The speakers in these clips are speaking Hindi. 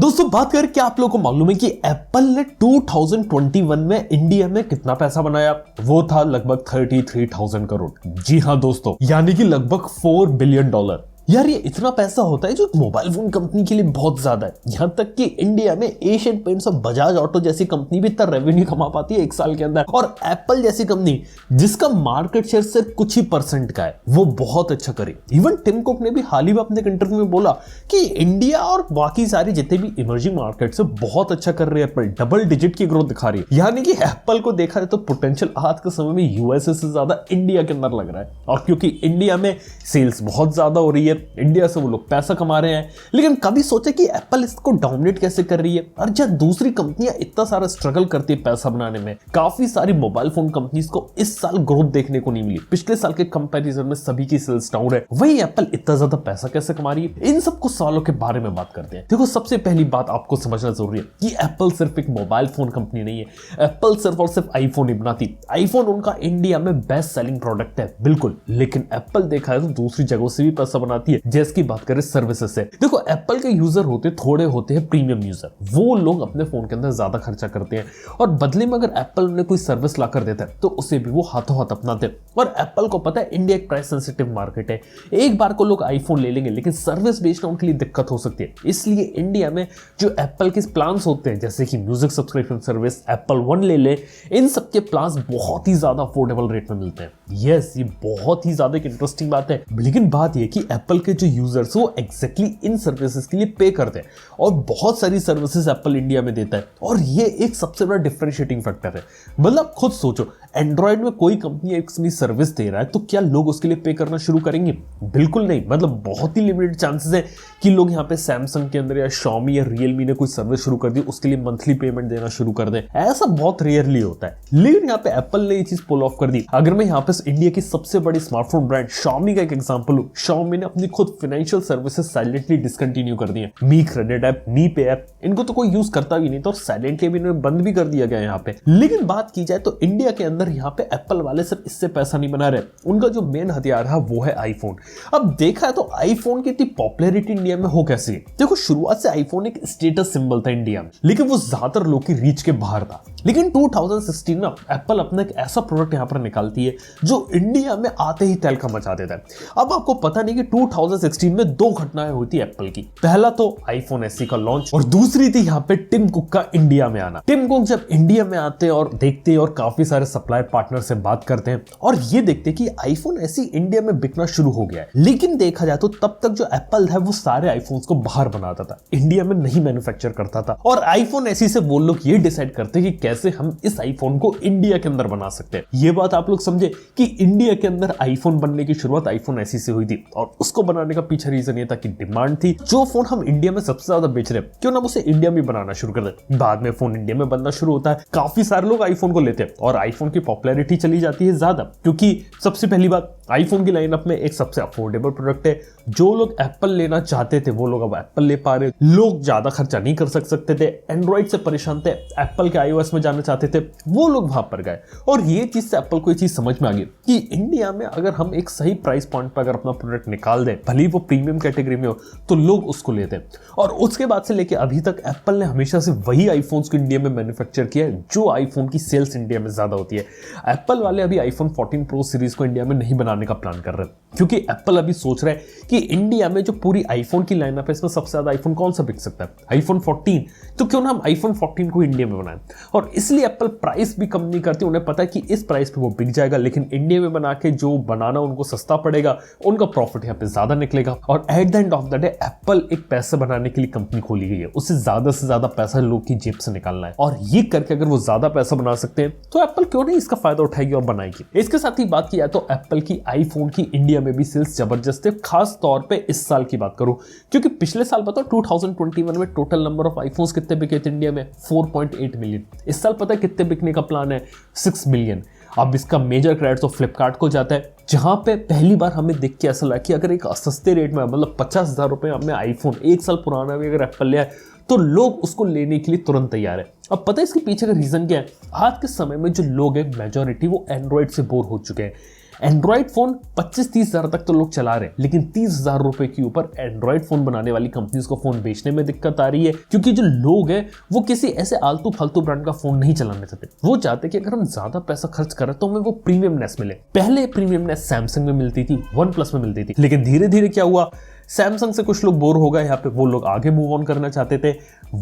दोस्तों बात करें, क्या आप लोगों को मालूम है कि एप्पल ने 2021 में इंडिया में कितना पैसा बनाया? वो था लगभग 33,000 करोड़। जी हां दोस्तों, यानी कि लगभग $4 बिलियन। यार ये इतना पैसा होता है जो मोबाइल फोन कंपनी के लिए बहुत ज्यादा है। यहां तक कि इंडिया में एशियन पेंट्स और बजाज ऑटो जैसी कंपनी भी इतना रेवेन्यू कमा पाती है एक साल के अंदर, और एप्पल जैसी कंपनी जिसका मार्केट शेयर सिर्फ कुछ ही % का है, वो बहुत अच्छा करे। इवन टिम कुक ने भी हाल ही में अपने इंटरव्यू में बोला कि इंडिया और बाकी सारी जितने भी इमर्जिंग मार्केट से बहुत अच्छा कर रही है एप्पल, डबल डिजिट की ग्रोथ दिखा रही है। यानी कि एप्पल को देखा जाए तो पोटेंशियल आज के समय में यूएसए से ज्यादा इंडिया के अंदर लग रहा है। और क्योंकि इंडिया में सेल्स बहुत ज्यादा हो रही है, इंडिया से वो लोग पैसा कमा रहे हैं, लेकिन कभी सोचा कि एप्पल इसको डोमिनेट कैसे कर रही है? और जब दूसरी कंपनियां इतना सारा स्ट्रगल करती है पैसा बनाने में, काफी सारी मोबाइल फोन कंपनीज को इस साल ग्रोथ देखने को नहीं मिली। पिछले साल के कंपैरिजन में सभी की सेल्स डाउन है, वही एप्पल इतना ज्यादा पैसा कैसे कमा रही है? इन सब कुछ सवालों के बारे में बात करते हैं। देखो, सबसे पहली बात आपको समझना जरूरी है कि एप्पल सिर्फ एक मोबाइल फोन कंपनी नहीं है। एप्पल सिर्फ और सिर्फ आईफोन नहीं बनाती। आईफोन उनका इंडिया में बेस्ट सेलिंग प्रोडक्ट है, बिल्कुल, लेकिन एप्पल देखा है तो दूसरी जगहों से भी पैसा बनाती है। जैसे की बात करें सर्विसेज से, देखो एप्पल के यूजर थोड़े होते हैं प्रीमियम यूजर, वो लोग अपने फोन के अंदर ज्यादा खर्चा करते हैं, और बदले में अगर एप्पल उन्हें कोई सर्विस ला कर देता है तो उसे भी वो हाथों हाथ अपनाते हैं। और एप्पल को पता है इंडिया एक प्राइस सेंसिटिव मार्केट है, एक बार को लोग आईफोन ले लेंगे लेकिन सर्विस बेचना उनके लिए दिक्कत हो सकती है। इसलिए इंडिया में जो एप्पल के प्लान्स होते हैं, जैसे कि music subscription service, Apple one ले ले, इन सबके प्लान्स बहुत ही ज्यादा अफोर्डेबल रेट में मिलते हैं। यस, ये बहुत ही ज्यादा एक इंटरेस्टिंग बात है। लेकिन बात यह कि एप्पल के जो यूजर्स वो एग्जैक्टली इन सर्विसेज के लिए पे करते हैं, और बहुत सारी सर्विसेज एप्पल इंडिया में देता है, और ये एक सबसे बड़ा डिफरेंशिएटिंग फैक्टर है। मतलब खुद सोचो, एंड्रॉइड में कोई कंपनी एक सर्विस दे रहा है तो क्या लोग उसके लिए पे करना शुरू करेंगे? बिल्कुल नहीं। मतलब बहुत ही लिमिटेड चांसेस है कि लोग यहाँ पे सैमसंग के अंदर या Xiaomi या Realme ने कोई सर्विस शुरू कर दी, उसके लिए मंथली पेमेंट देना शुरू कर दे। ऐसा बहुत रेयरली होता है, लेकिन यहाँ पे एप्पल ने ये चीज पुल ऑफ कर दी। अगर मैं यहाँ पे इंडिया की सबसे बड़ी स्मार्टफोन ब्रांड Xiaomi का एक एग्जांपल हूँ, Xiaomi ने अपनी खुद फाइनेंशियल सर्विसेज साइलेंटली डिसकंटिन्यू कर दी है। मी क्रेडिट ऐप, मी पे ऐप, इनको तो कोई यूज करता भी नहीं था, और साइलेंटली भी इन्हें बंद भी कर दिया गया यहाँ पे। लेकिन बात की जाए तो इंडिया के अंदर यहाँ पे एप्पल वाले सिर्फ इससे पैसा नहीं बना रहे, उनका जो मेन हथियार है वो है आईफोन। अब देखा है तो आईफोन की इतनी पॉपुलैरिटी इंडिया में हो कैसे? देखो, शुरुआत से आईफोन एक स्टेटस सिंबल था इंडिया में, लेकिन वो ज्यादातर लोग की रीच के बाहर था। लेकिन 2016 में एप्पल अपना एक ऐसा प्रोडक्ट यहाँ पर निकालती है जो इंडिया में आते ही तहलका मचा देता है। अब आपको पता नहीं कि 2016 में दो घटनाएं हुई थी एप्पल की। पहला तो आईफोन एसई का लॉन्च, और दूसरी थी यहाँ पे टिम कुक का इंडिया में आना। टिम कुक जब इंडिया में आते और देखते और काफी सारे सप्लाई पार्टनर से बात करते हैं और ये देखते कि आईफोन एसई इंडिया में बिकना शुरू हो गया है। लेकिन देखा जाए तो तब तक जो एप्पल है वो सारे आईफोन्स को बाहर बनाता था, इंडिया में नहीं मैन्युफैक्चर करता था। और आईफोन एसई से वो लोग ये डिसाइड करते कि कैसे हम इस आईफोन को इंडिया के अंदर बना सकते हैं। ये बात आप लोग समझे कि इंडिया के अंदर आईफोन बनने की शुरुआत आईफोन एसई से हुई थी, और उसको बनाने का पीछे रीजन ये था कि डिमांड थी। जो फोन हम इंडिया में सबसे ज्यादा बेच रहे हैं, क्यों ना उसे इंडिया में बनाना शुरू कर दे। बाद में फोन इंडिया में बनना शुरू होता है, काफी सारे लोग आईफोन को लेते हैं, और आईफोन की पॉपुलैरिटी चली जाती है ज्यादा, क्योंकि सबसे पहली बात आईफोन की लाइनअप में एक सबसे अफोर्डेबल प्रोडक्ट है। जो लोग एप्पल लेना चाहते थे वो लोग अब एप्पल ले पा रहे। लोग ज्यादा खर्चा नहीं कर सकते थे, एंड्रॉइड से परेशान थे, एप्पल के आईओएस में जाना चाहते थे, वो लोग वहां पर गए। और ये चीज से एप्पल को ये चीज समझ में आ गई कि इंडिया में अगर हम एक सही प्राइस पॉइंट पर अगर अपना प्रोडक्ट निकाल दें, भले वो प्रीमियम कैटेगरी में हो, तो लोग उसको लेते हैं। और उसके बाद से लेके अभी तक एप्पल ने हमेशा से वही आईफोन्स को इंडिया में मैन्युफैक्चर किया है जो आईफोन की सेल्स इंडिया में ज्यादा होती है। एप्पल वाले अभी आईफोन 14 प्रो सीरीज को इंडिया में नहीं बनाने का प्लान कर रहे हैं, क्योंकि एप्पल अभी सोच रहा है कि इंडिया में जो पूरी आईफोन की लाइनअप है, इसमें सबसे ज्यादा आईफोन कौन सा बिक सकता है? आईफोन 14। तो क्यों ना हम आईफोन 14 को इंडिया में बनाएं। और इसलिए एप्पल प्राइस भी कम नहीं करती, उन्हें पता है कि इस प्राइस पे वो बिक जाएगा, लेकिन इंडिया में बना के जो बनाना उनको सस्ता पड़ेगा, उनका प्रॉफिट यहाँ पे ज्यादा निकलेगा। और at the end of the day Apple एक पैसे बनाने के लिए कंपनी खोली गई है, उससे ज्यादा पैसा लोग की जेब से निकालना है, और ये करके अगर वो ज्यादा पैसा बना सकते हैं तो एप्पल क्यों नहीं इसका फायदा उठाएगी और बनाएगी। इसके साथ ही बात किया तो एप्पल की आईफोन की इंडिया में भी सेल्स जबरदस्त है, खास तौर पे इस साल की बात करूं, क्योंकि पिछले साल बताओ 2021 में टोटल नंबर ऑफ आईफोन्स कितने बिके थे इंडिया में? 4.8 मिलियन। इस साल पता है कितने बिकने का प्लान है? 6 मिलियन। अब इसका मेजर क्रेडिट तो फ्लिपकार्ट को जाता है, जहां पे पहली बार हमें देख के ऐसा लगा कि अगर एक सस्ते रेट में, मतलब 50,000 रुपए में आईफोन 1 साल पुराना भी अगर एप्पल ले आए तो लोग उसको लेने के लिए तुरंत तैयार है। अब पता है इसके पीछे का रीजन क्या है? आज के समय में जो लोग हैं मेजॉरिटी वो एंड्रॉइड से बोर हो चुके हैं। एंड्रॉइड फोन 25-30 हजार तक तो लोग चला रहे हैं, लेकिन 30,000 रुपए के ऊपर एंड्रॉइड फोन बनाने वाली कंपनीज को फोन बेचने में दिक्कत आ रही है, क्योंकि जो लोग हैं वो किसी ऐसे आलतू फालतू ब्रांड का फोन नहीं चलाना चाहते। वो चाहते कि अगर हम ज्यादा पैसा खर्च करें तो हमें वो प्रीमियमनेस मिले। पहले प्रीमियमनेस सैमसंग में मिलती थी, वन प्लस में मिलती थी, लेकिन धीरे धीरे क्या हुआ, सैमसंग से कुछ लोग बोर हो गए, यहाँ पे वो लोग आगे मूव ऑन करना चाहते थे।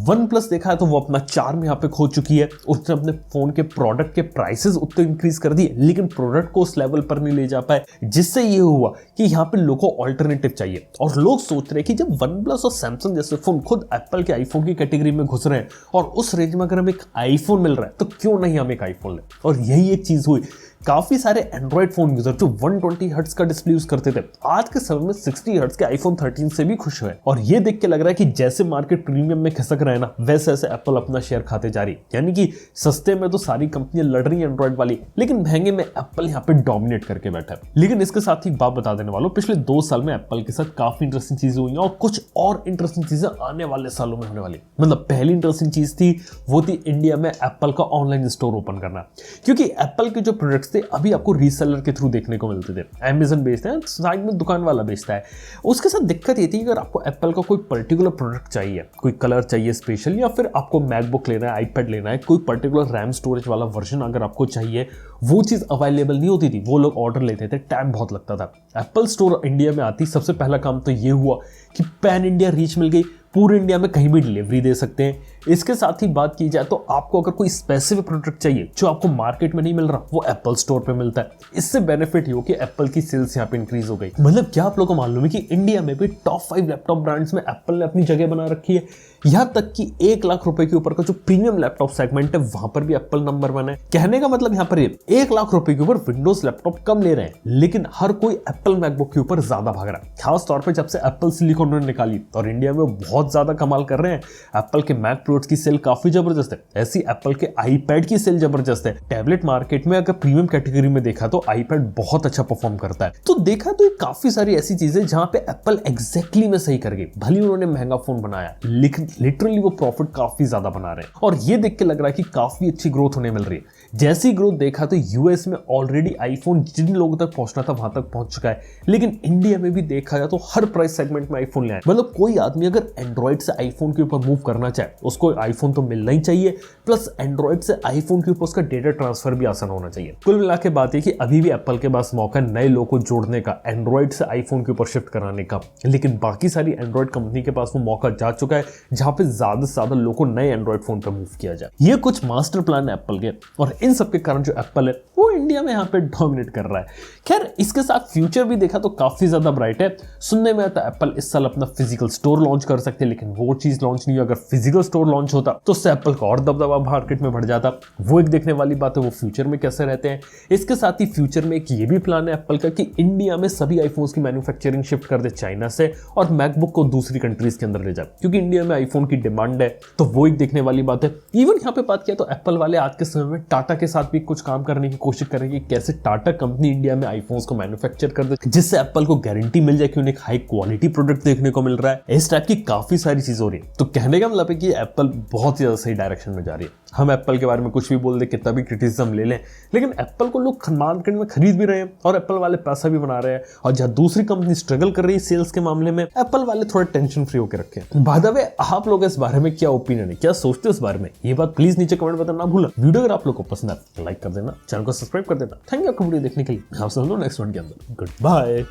वन प्लस देखा है तो वो अपना चार्म यहाँ पे खो चुकी है। उसने अपने फोन के प्रोडक्ट के प्राइसेस उतने इंक्रीज कर दिए, लेकिन प्रोडक्ट को उस लेवल पर नहीं ले जा पाए, जिससे ये हुआ कि यहाँ पे लोगों को ऑल्टरनेटिव चाहिए। और लोग सोच रहे हैं कि जब वन प्लस और सैमसंग जैसे फोन खुद एप्पल के आईफोन की कैटेगरी में घुस रहे हैं और उस रेंज में अगर हमें एक आईफोन मिल रहा है तो क्यों नहीं हम एक आईफोन लें। और यही एक चीज हुई, काफी सारे एंड्रॉइड फोन यूजर जो 120 हर्ट्ज का डिस्प्ले यूज करते थे, आज के समय में 60 हर्ट्ज के आईफोन 13 से भी खुश हुए। और ये देख के लग रहा है कि जैसे मार्केट प्रीमियम में खिसक रहा है ना, वैसे वैसे एप्पल अपना शेयर खाते जा रही है। यानी कि सस्ते में तो सारी कंपनियां लड़ रही है एंड्रॉइड वाली, लेकिन महंगे में एप्पल यहाँ पे डोमिनेट करके बैठा है। लेकिन इसके साथ ही बात बता देने वालों, पिछले 2 साल में एप्पल के साथ काफी इंटरेस्टिंग चीजें हुई और कुछ और इंटरेस्टिंग चीजें आने वाले सालों में होने वाली। मतलब पहली इंटरेस्टिंग चीज थी वो थी इंडिया में एप्पल का ऑनलाइन स्टोर ओपन करना, क्योंकि एप्पल के जो प्रोडक्ट्स थे अभी आपको रीसेलर के थ्रू देखने को मिलते थे। अमेज़न बेचते हैं, साइड में दुकान वाला बेचता है। उसके साथ दिक्कत ये थी कि अगर आपको एप्पल का कोई पर्टिकुलर प्रोडक्ट चाहिए, कोई कलर चाहिए स्पेशल, या फिर आपको मैकबुक लेना है, आईपैड लेना है, कोई पर्टिकुलर रैम स्टोरेज वाला वर्जन अगर आपको चाहिए, वो चीज अवेलेबल नहीं होती थी। वो लोग ऑर्डर लेते थे, टाइम बहुत लगता था। एप्पल स्टोर इंडिया में आती, सबसे पहला काम तो ये हुआ कि पैन इंडिया रीच मिल गई, पूरे इंडिया में कहीं भी डिलीवरी दे सकते हैं। इसके साथ ही बात की जाए तो आपको अगर कोई स्पेसिफिक प्रोडक्ट चाहिए जो आपको मार्केट में नहीं मिल रहा, वो एप्पल स्टोर पे मिलता है। इससे बेनिफिट हो कि एप्पल की सेल्स यहाँ पे इंक्रीज हो गई। मतलब क्या आप लोगों को मालूम है कि इंडिया में भी टॉप 5 लैपटॉप ब्रांड्स में एप्पल ने अपनी जगह बना रखी है। यहाँ तक कि 1 लाख रुपए के ऊपर का जो प्रीमियम लैपटॉप सेगमेंट है, वहां पर भी एप्पल नंबर 1 है। कहने का मतलब यहाँ पर 1 लाख रुपए के ऊपर विंडोज लैपटॉप कम ले रहे हैं, लेकिन हर कोई एप्पल मैकबुक के ऊपर ज्यादा भाग रहा है। खास तौर पर जब से एप्पल सिलिकॉन उन्होंने निकाली और इंडिया में बहुत ज्यादा कमाल कर रहे हैं। एप्पल के मैक प्रोडक्ट्स की सेल काफी जबरदस्त है, ऐसी एप्पल के आईपैड की सेल जबरदस्त है। टैबलेट मार्केट में अगर प्रीमियम कैटेगरी में देखा तो आईपैड बहुत अच्छा परफॉर्म करता है। तो देखा तो काफी सारी ऐसी चीजें जहां पे एप्पल एग्जैक्टली में सही कर गई। भले उन्होंने महंगा फोन बनाया, लेकिन लिटरली वो प्रॉफिट काफी ज्यादा बना रहे हैं। और ये देख के लग रहा है कि काफी अच्छी ग्रोथ होने मिल रही है। जैसी ग्रोथ देखा तो यूएस में ऑलरेडी आईफोन जिन लोगों तक पहुंचना था वहां तक पहुंच चुका है, लेकिन इंडिया में भी देखा जाए तो हर प्राइस सेगमेंट में आईफोन ले आए। मतलब कोई आदमी अगर एंड्रॉइड से आईफोन के ऊपर मूव करना चाहे, उसको आईफोन तो मिलना ही चाहिए, प्लस एंड्रॉइड से आईफोन के ऊपर उसका डेटा ट्रांसफर भी आसान होना चाहिए। कुल मिला के बात है कि अभी भी एप्पल के पास मौका नए लोगों को जोड़ने का, एंड्रॉइड से आईफोन के ऊपर शिफ्ट कराने का, लेकिन बाकी सारी एंड्रॉइड कंपनी के पास वो मौका जा चुका है जहां पे ज्यादा से ज्यादा लोगों को नए एंड्रॉइड फोन पर मूव किया जाए। ये कुछ मास्टर प्लान है एप्पल के, और इन सब के कारण जो एप्पल है वो इंडिया में यहाँ पे डोमिनेट कर रहा है। खैर, इसके साथ फ्यूचर भी देखा तो काफी ज्यादा ब्राइट है। सुनने में आता है एप्पल इस साल अपना फिजिकल स्टोर लॉन्च कर सकते हैं, लेकिन वो चीज लॉन्च नहीं हुई। अगर फिजिकल स्टोर लॉन्च होता तो उससे एप्पल का और दबदबा मार्केट में बढ़ जाता। वो एक देखने वाली बात है, वो फ्यूचर में कैसे रहते हैं। इसके साथ ही फ्यूचर में एक ये भी प्लान है एप्पल का कि इंडिया में सभी आईफोन्स की मैन्युफैक्चरिंग शिफ्ट कर दे चाइना से, और मैकबुक को दूसरी कंट्रीज के अंदर ले जाए, क्योंकि इंडिया में आईफोन की डिमांड है। तो वो एक देखने वाली बात है। इवन यहाँ पे बात किया तो एप्पल वाले आज के समय में टाटा के साथ भी कुछ काम करने की कोशिश करेंगे, कैसे टाटा कंपनी इंडिया में आईफोन्स को मैन्युफैक्चर कर दे, जिससे एप्पल को गारंटी मिल जाए कि उन्हें हाई क्वालिटी प्रोडक्ट देखने को मिल रहा है। इस टाइप की काफी सारी चीज हो रही है। तो कहने का मतलब है कि एप्पल बहुत ही ज्यादा सही डायरेक्शन में जा रही है। हम एप्पल के बारे में कुछ भी बोल दे, कितना भी क्रिटिसिज्म ले लें, लेकिन एप्पल को लोग मार्केट में खरीद भी रहे हैं और एप्पल वाले पैसा भी बना रहे हैं। और जहां दूसरी कंपनी स्ट्रगल कर रही है सेल्स के मामले में, एप्पल वाले थोड़ा टेंशन फ्री होकर रखे हैं। बाय द वे, आप लोग इस बारे में क्या ओपिनियन है, क्या सोचते हो इस बारे में, ये बात प्लीज नीचे कमेंट बताना ना भूलना। वीडियो अगर आप लोग को पसंद है लाइक कर देना, चैनल को सब्सक्राइब कर देना। थैंक यू आपको वीडियो देखने के लिए। आपसे नेक्स्ट वन के अंदर। Good bye.